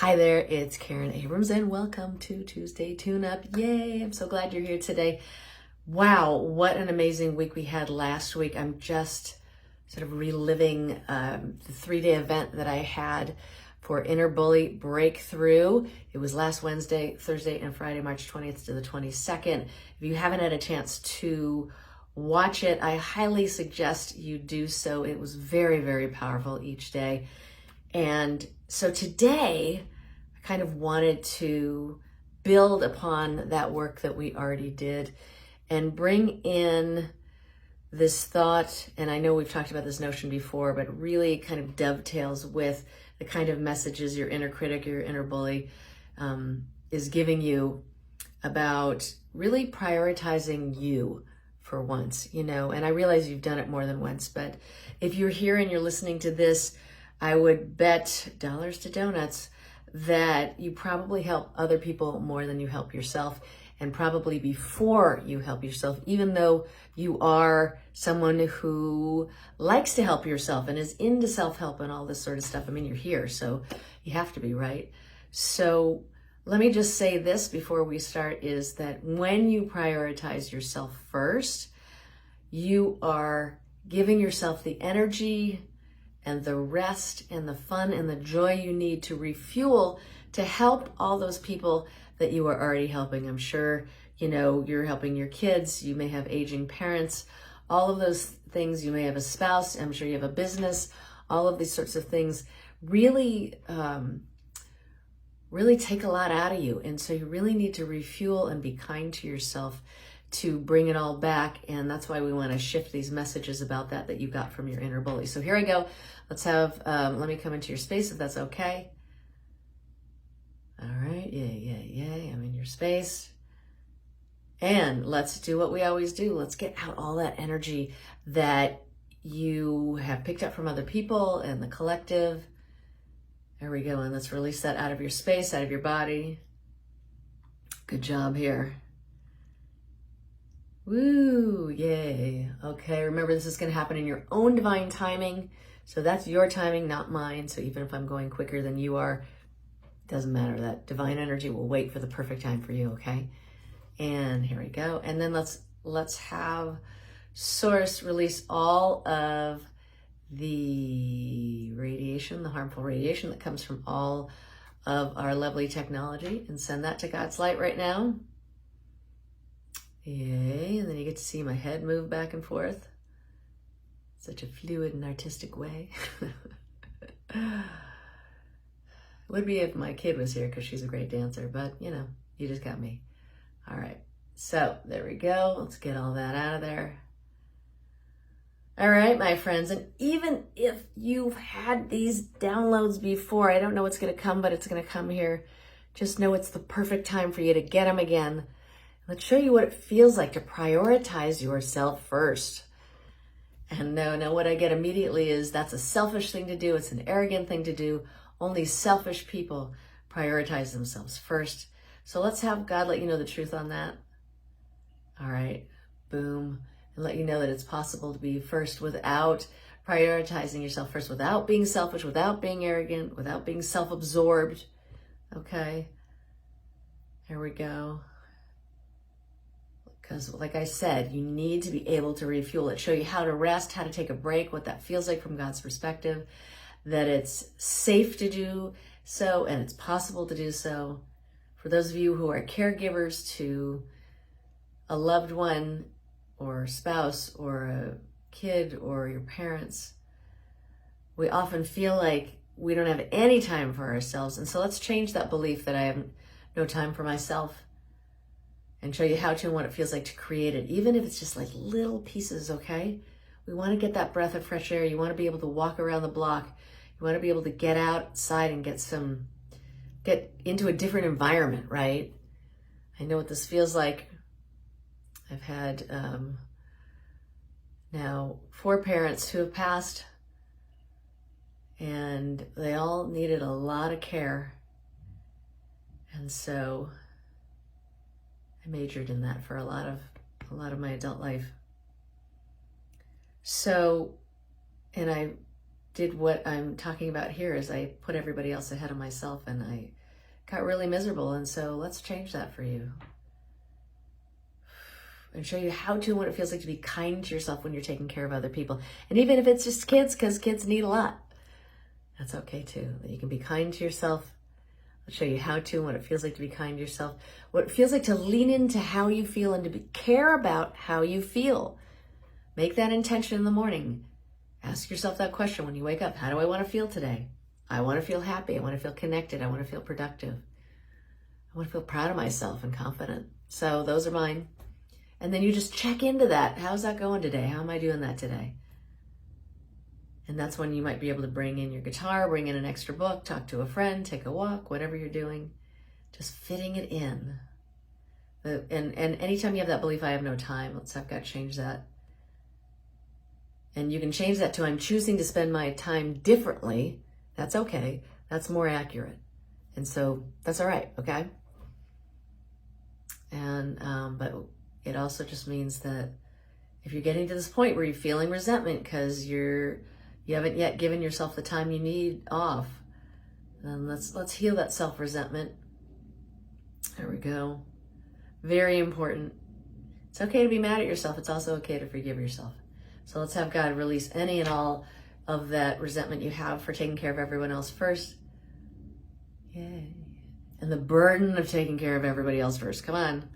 Hi there, it's Karen Abrams and welcome to Tuesday Tune Up. Yay, I'm so glad you're here today. Wow, what an amazing week we had last week. I'm just sort of reliving the 3-day event that I had for Inner Bully Breakthrough. It was last Wednesday, Thursday, and Friday, March 20th to the 22nd. If you haven't had a chance to watch it, I highly suggest you do so. It was very, very powerful each day. And so today, I kind of wanted to build upon that work that we already did and bring in this thought. And I know we've talked about this notion before, but really kind of dovetails with the kind of messages your inner critic, your inner bully is giving you about really prioritizing you for once, and I realize you've done it more than once, but if you're here and you're listening to this, I would bet dollars to donuts that you probably help other people more than you help yourself, and probably before you help yourself, even though you are someone who likes to help yourself and is into self-help and all this sort of stuff. I mean, you're here, so you have to be, right? So let me just say this before we start, is that when you prioritize yourself first, you are giving yourself the energy and the rest and the fun and the joy you need to refuel to help all those people that you are already helping. I'm sure, you're helping your kids, you may have aging parents, all of those things. You may have a spouse, I'm sure you have a business, all of these sorts of things really take a lot out of you. And so you really need to refuel and be kind to yourself to bring it all back. And that's why we want to shift these messages about that you got from your inner bully. So here I go. Let's have, let me come into your space if that's okay. All right, yay. I'm in your space. And let's do what we always do. Let's get out all that energy that you have picked up from other people and the collective. There we go. And let's release that out of your space, out of your body. Good job here. Woo, yay. Okay, remember this is going to happen in your own divine timing. So that's your timing, not mine. So even if I'm going quicker than you are, it doesn't matter. That divine energy will wait for the perfect time for you, okay? And here we go. And then let's have Source release all of the radiation, the harmful radiation that comes from all of our lovely technology, and send that to God's light right now. Yay, and then you get to see my head move back and forth. Such a fluid and artistic way. Would be if my kid was here, because she's a great dancer, but you just got me. All right, so there we go. Let's get all that out of there. All right, my friends, and even if you've had these downloads before, I don't know what's going to come, but it's going to come here. Just know it's the perfect time for you to get them again. Let's show you what it feels like to prioritize yourself first. And no, what I get immediately is that's a selfish thing to do. It's an arrogant thing to do. Only selfish people prioritize themselves first. So let's have God let you know the truth on that. All right, boom. And let you know that it's possible to be first without prioritizing yourself first, without being selfish, without being arrogant, without being self-absorbed. Okay, here we go. Because like I said, you need to be able to refuel it, show you how to rest, how to take a break, what that feels like from God's perspective, that it's safe to do so and it's possible to do so. For those of you who are caregivers to a loved one or spouse or a kid or your parents, we often feel like we don't have any time for ourselves. And so let's change that belief that I have no time for myself, and show you how to and what it feels like to create it, even if it's just like little pieces, okay? We want to get that breath of fresh air. You want to be able to walk around the block. You want to be able to get outside and get into a different environment, right? I know what this feels like. I've had now 4 parents who have passed, and they all needed a lot of care. And so I majored in that for a lot of my adult life. So, and I did what I'm talking about here is I put everybody else ahead of myself and I got really miserable. And so let's change that for you. And show you how to and what it feels like to be kind to yourself when you're taking care of other people. And even if it's just kids, because kids need a lot, that's okay too. You can be kind to yourself. I'll show you how to and what it feels like to be kind to yourself. What it feels like to lean into how you feel and to care about how you feel. Make that intention in the morning. Ask yourself that question when you wake up. How do I want to feel today? I want to feel happy. I want to feel connected. I want to feel productive. I want to feel proud of myself and confident. So those are mine. And then you just check into that. How's that going today? How am I doing that today? And that's when you might be able to bring in your guitar, bring in an extra book, talk to a friend, take a walk, whatever you're doing. Just fitting it in. And anytime you have that belief, I have no time, I've got to change that. And you can change that to I'm choosing to spend my time differently. That's okay. That's more accurate. And so that's all right, okay? And but it also just means that if you're getting to this point where you're feeling resentment because you haven't yet given yourself the time you need off, then let's heal that self-resentment. There we go. Very important. It's okay to be mad at yourself. It's also okay to forgive yourself. So let's have God release any and all of that resentment you have for taking care of everyone else first. Yay. And the burden of taking care of everybody else first. Come on.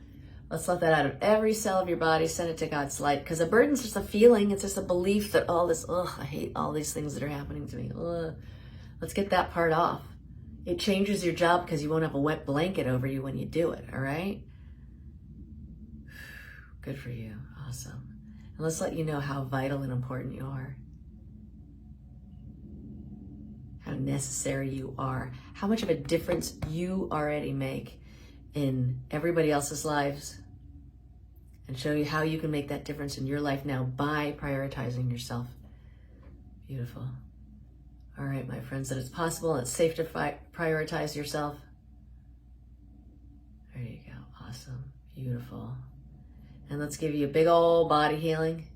Let's let that out of every cell of your body. Send it to God's light. Because a burden's just a feeling. It's just a belief that all this, I hate all these things that are happening to me. Let's get that part off. It changes your job because you won't have a wet blanket over you when you do it, all right? Good for you. Awesome. And let's let you know how vital and important you are. How necessary you are. How much of a difference you already make in everybody else's lives, and show you how you can make that difference in your life now by prioritizing yourself. Beautiful. All right, my friends, that it's possible and it's safe to prioritize yourself. There you go. Awesome. Beautiful. And let's give you a big old body healing.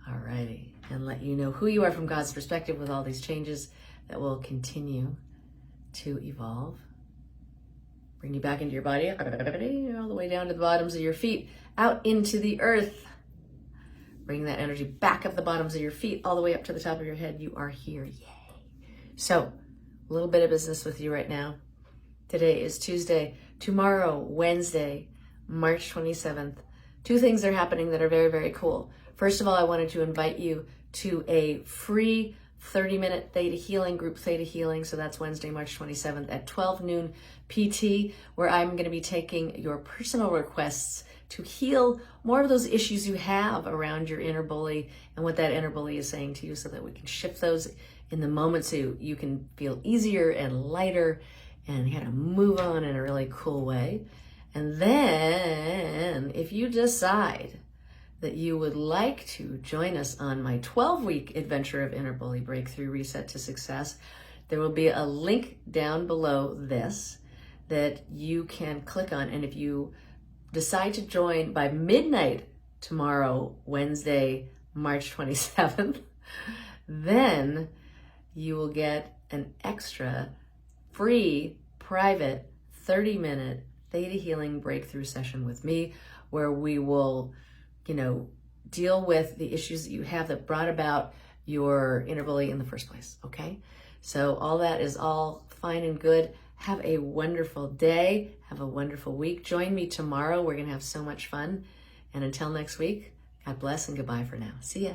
All righty. And let you know who you are from God's perspective with all these changes that will continue to evolve. Bring you back into your body, all the way down to the bottoms of your feet, out into the earth. Bring that energy back up the bottoms of your feet, all the way up to the top of your head. You are here, yay. So, a little bit of business with you right now. Today is Tuesday. Tomorrow, Wednesday, March 27th. Two things are happening that are very, very cool. First of all, I wanted to invite you to a free 30-minute Theta Healing, group Theta Healing. So that's Wednesday, March 27th at 12 noon PT, where I'm going to be taking your personal requests to heal more of those issues you have around your inner bully and what that inner bully is saying to you, so that we can shift those in the moment so you can feel easier and lighter and kind of move on in a really cool way. And then if you decide that you would like to join us on my 12-week adventure of Inner Bully Breakthrough Reset to Success, there will be a link down below this that you can click on. And if you decide to join by midnight tomorrow, Wednesday, March 27th, then you will get an extra free private 30-minute Theta Healing Breakthrough session with me, where we will deal with the issues that you have that brought about your inner bully in the first place, okay? So all that is all fine and good. Have a wonderful day. Have a wonderful week. Join me tomorrow. We're going to have so much fun. And until next week, God bless and goodbye for now. See ya.